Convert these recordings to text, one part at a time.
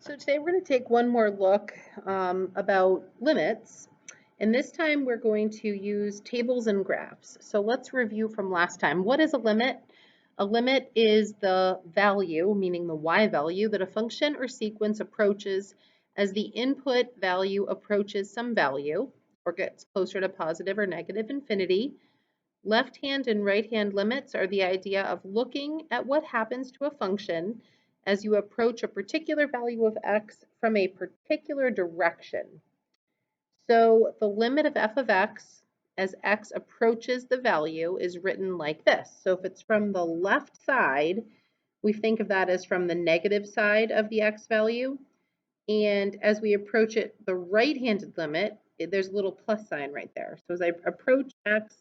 So today we're going to take one more look about limits, and this time we're going to use tables and graphs. So let's review from last time. What is a limit? A limit is the value, meaning the y value, that a function or sequence approaches as the input value approaches some value or gets closer to positive or negative infinity. Left-hand and right-hand limits are the idea of looking at what happens to a function as you approach a particular value of x from a particular direction. So the limit of f of x as x approaches the value is written like this. So if it's from the left side, we think of that as from the negative side of the x value. And as we approach it, the right-handed limit, there's a little plus sign right there. So as I approach x,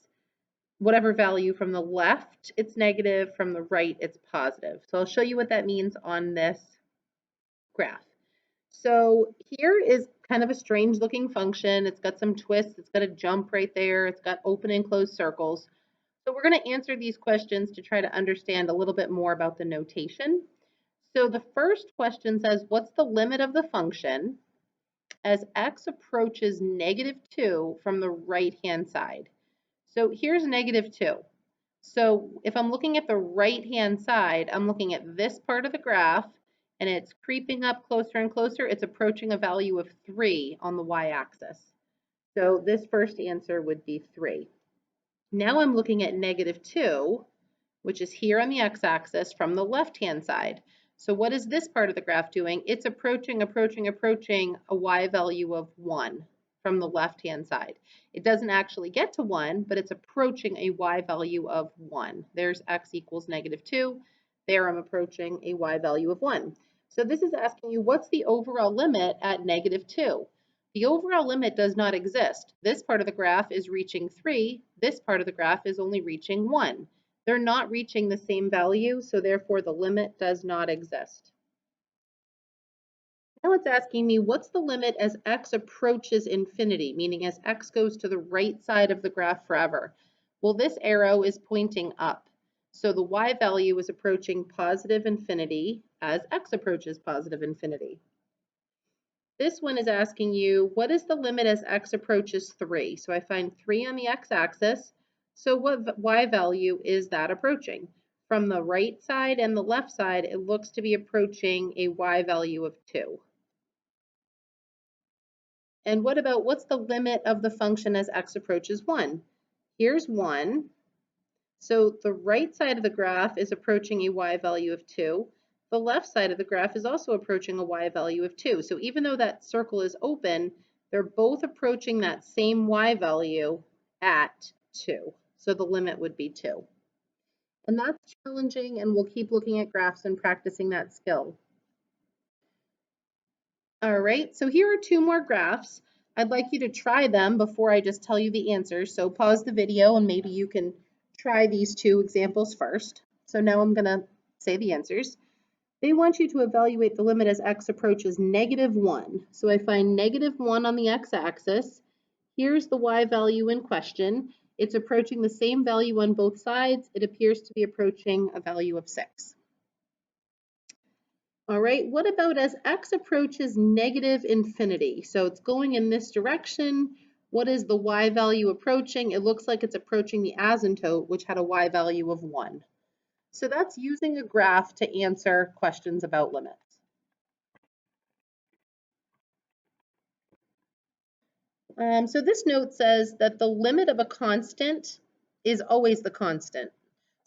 whatever value from the left, it's negative, from the right, it's positive. So I'll show you what that means on this graph. So here is kind of a strange looking function. It's got some twists, it's got a jump right there, it's got open and closed circles. So we're going to answer these questions to try to understand a little bit more about the notation. So the first question says, what's the limit of the function as x approaches -2 from the right-hand side? So here's -2. So if I'm looking at the right-hand side, I'm looking at this part of the graph, and it's creeping up closer and closer. It's approaching a value of 3 on the y-axis. So this first answer would be 3. Now I'm looking at -2, which is here on the x-axis from the left-hand side. So what is this part of the graph doing? It's approaching a y value of 1 from the left-hand side. It doesn't actually get to 1, but it's approaching a y value of 1. There's x equals -2. There I'm approaching a y value of 1. So this is asking you, what's the overall limit at -2? The overall limit does not exist. This part of the graph is reaching 3. This part of the graph is only reaching 1. They're not reaching the same value, so therefore the limit does not exist. Now it's asking me, what's the limit as x approaches infinity, meaning as x goes to the right side of the graph forever? Well, this arrow is pointing up. So the y value is approaching positive infinity as x approaches positive infinity. This one is asking you, what is the limit as x approaches 3? So I find 3 on the x-axis. So what y value is that approaching? From the right side and the left side, it looks to be approaching a y value of 2. And what about, what's the limit of the function as x approaches 1? Here's 1. So the right side of the graph is approaching a y value of 2. The left side of the graph is also approaching a y value of 2. So even though that circle is open, they're both approaching that same y value at 2. So the limit would be 2. And that's challenging, and we'll keep looking at graphs and practicing that skill. All right, so here are 2 more graphs. I'd like you to try them before I just tell you the answers. So pause the video and maybe you can try these 2 examples first. So now I'm going to say the answers. They want you to evaluate the limit as x approaches -1. So I find -1 on the x-axis. Here's the y value in question. It's approaching the same value on both sides. It appears to be approaching a value of 6. All right, what about as x approaches -infinity? So it's going in this direction. What is the y value approaching? It looks like it's approaching the asymptote, which had a y value of 1. So that's using a graph to answer questions about limits. So this note says that the limit of a constant is always the constant.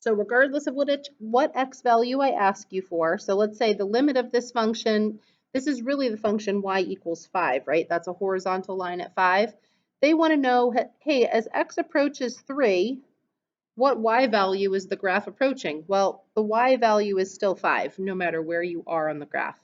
So regardless of what x value I ask you for, so let's say the limit of this function, this is really the function y equals 5, right? That's a horizontal line at 5. They want to know, hey, as x approaches 3, what y value is the graph approaching? Well, the y value is still 5, no matter where you are on the graph.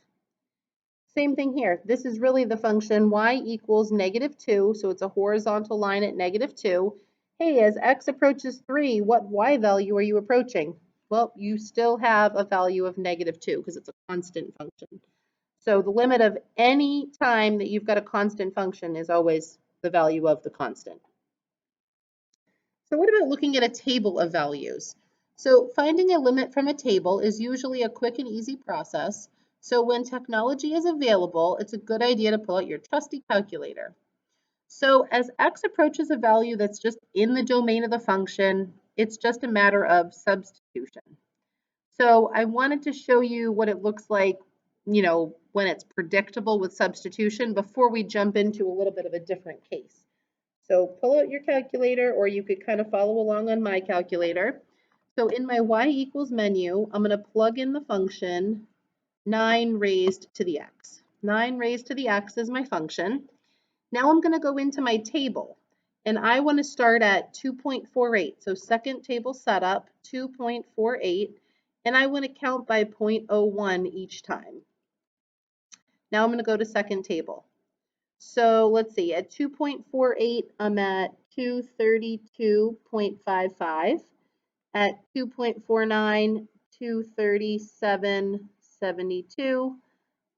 Same thing here. This is really the function y equals -2, so it's a horizontal line at -2. Hey, as x approaches 3, what y value are you approaching? Well, you still have a value of -2 because it's a constant function. So the limit of any time that you've got a constant function is always the value of the constant. So what about looking at a table of values? So finding a limit from a table is usually a quick and easy process. So when technology is available, it's a good idea to pull out your trusty calculator. So as x approaches a value that's just in the domain of the function, it's just a matter of substitution. So I wanted to show you what it looks like, when it's predictable with substitution before we jump into a little bit of a different case. So pull out your calculator, or you could kind of follow along on my calculator. So in my y equals menu, I'm going to plug in the function 9 raised to the x. 9 raised to the x is my function. Now I'm going to go into my table, and I want to start at 2.48. So second table setup, 2.48, and I want to count by 0.01 each time. Now I'm going to go to second table. So let's see, at 2.48, I'm at 232.55. At 2.49, 237.72.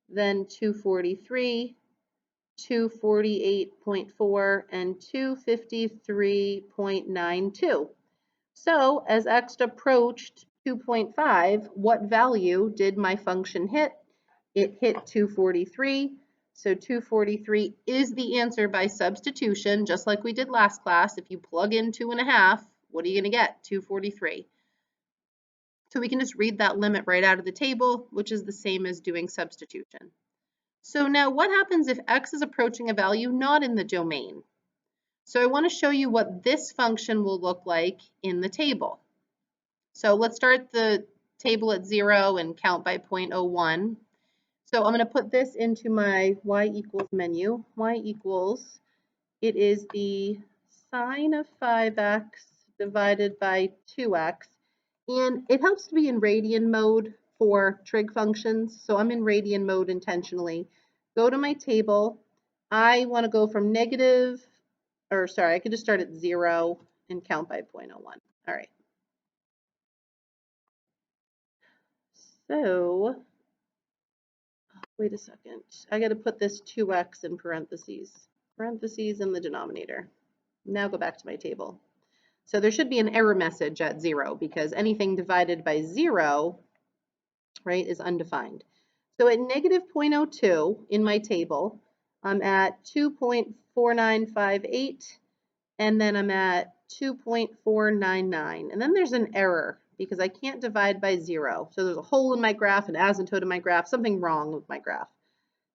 Then 243, 248.4, and 253.92. So as x approached 2.5, what value did my function hit? It hit 243. So 243 is the answer by substitution, just like we did last class. If you plug in 2.5, what are you going to get? 243. So we can just read that limit right out of the table, which is the same as doing substitution. So now what happens if x is approaching a value not in the domain? So I want to show you what this function will look like in the table. So let's start the table at 0 and count by 0.01. So I'm going to put this into my y equals menu. Y equals, it is the sine of 5x divided by 2x. And it helps to be in radian mode for trig functions. So I'm in radian mode intentionally. Go to my table. I want to go from negative, or sorry, I could just start at 0 and count by 0.01. All right. So wait a second. I got to put this 2x in parentheses. Parentheses in the denominator. Now go back to my table. So there should be an error message at 0 because anything divided by 0, right, is undefined. So at negative 0.02 in my table, I'm at 2.4958, and then I'm at 2.499. And then there's an error because I can't divide by 0. So there's a hole in my graph, an asymptote in my graph, something wrong with my graph.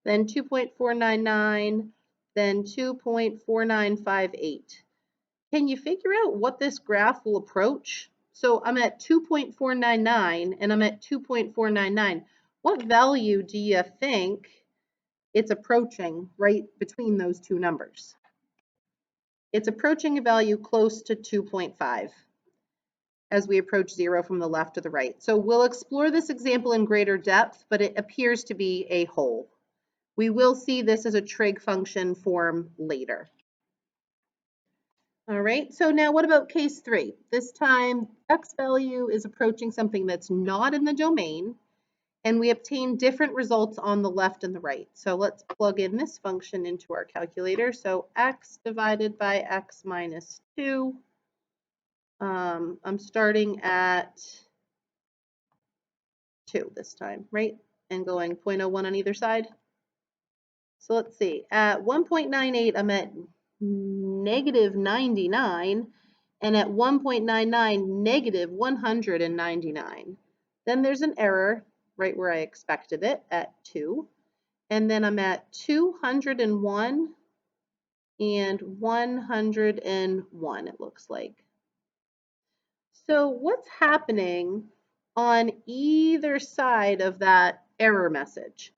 Then 2.499, then 2.4958. Can you figure out what this graph will approach? So I'm at 2.499 and I'm at 2.499. What value do you think it's approaching right between those two numbers? It's approaching a value close to 2.5 as we approach 0 from the left to the right. So we'll explore this example in greater depth, but it appears to be a hole. We will see this as a trig function form later. All right, so now what about case 3? This time x value is approaching something that's not in the domain, and we obtain different results on the left and the right. So let's plug in this function into our calculator. So x divided by x minus 2. I'm starting at 2 this time, right? And going 0.01 on either side. So let's see, at 1.98, I'm at negative 99, and at 1.99, negative 199. Then there's an error right where I expected it at 2. And then I'm at 201 and 101, it looks like. So what's happening on either side of that error message?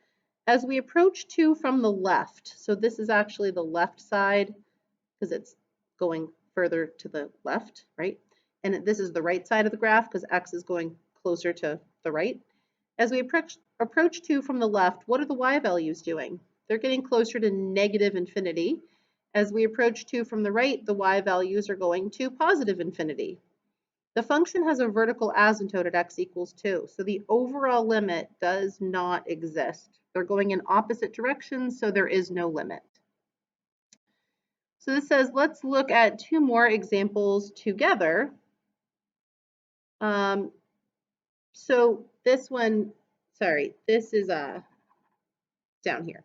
As we approach 2 from the left, so this is actually the left side because it's going further to the left, right? And this is the right side of the graph because x is going closer to the right. As we approach 2 from the left, what are the y values doing? They're getting closer to negative infinity. As we approach 2 from the right, the y values are going to positive infinity. The function has a vertical asymptote at x equals 2, so the overall limit does not exist. They're going in opposite directions, so there is no limit. So this says, let's look at 2 more examples together. So this one sorry, this is down here.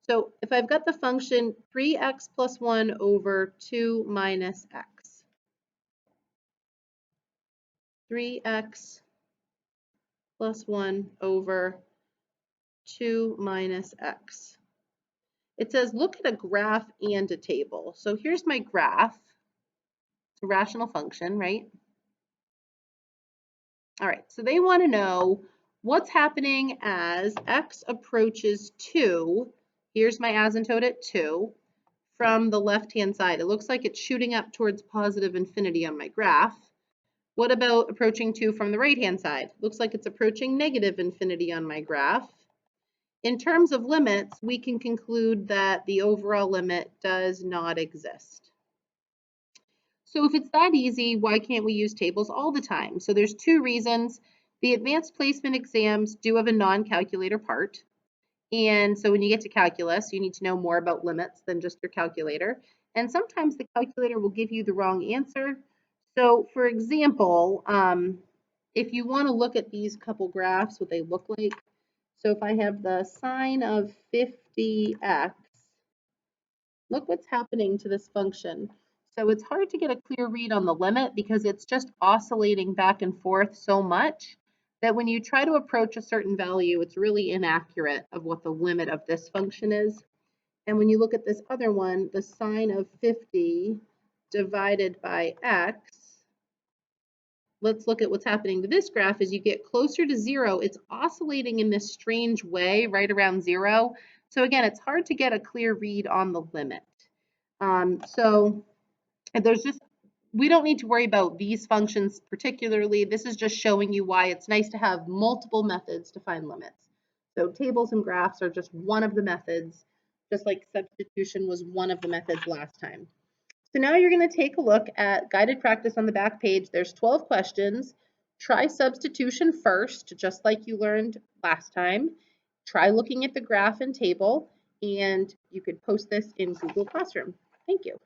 So if I've got the function 3x plus 1 over 2 minus x, 3x plus 1 over 2 minus x. It says look at a graph and a table. So here's my graph. It's a rational function, right? All right, so they want to know what's happening as x approaches 2. Here's my asymptote at 2 from the left-hand side. It looks like it's shooting up towards positive infinity on my graph. What about approaching 2 from the right-hand side? Looks like it's approaching negative infinity on my graph. In terms of limits, we can conclude that the overall limit does not exist. So if it's that easy, why can't we use tables all the time? So there's two reasons. The advanced placement exams do have a non-calculator part. And so when you get to calculus, you need to know more about limits than just your calculator. And sometimes the calculator will give you the wrong answer. So for example, if you want to look at these couple graphs, what they look like. So if I have the sine of 50x, look what's happening to this function. So it's hard to get a clear read on the limit because it's just oscillating back and forth so much that when you try to approach a certain value, it's really inaccurate of what the limit of this function is. And when you look at this other one, the sine of 50 divided by x, let's look at what's happening to this graph. As you get closer to 0, it's oscillating in this strange way right around 0. So again, it's hard to get a clear read on the limit. So there's just, we don't need to worry about these functions particularly. This is just showing you why it's nice to have multiple methods to find limits. So tables and graphs are just one of the methods, just like substitution was one of the methods last time. So now you're going to take a look at guided practice on the back page. There's 12 questions. Try substitution first, just like you learned last time. Try looking at the graph and table, and you could post this in Google Classroom. Thank you.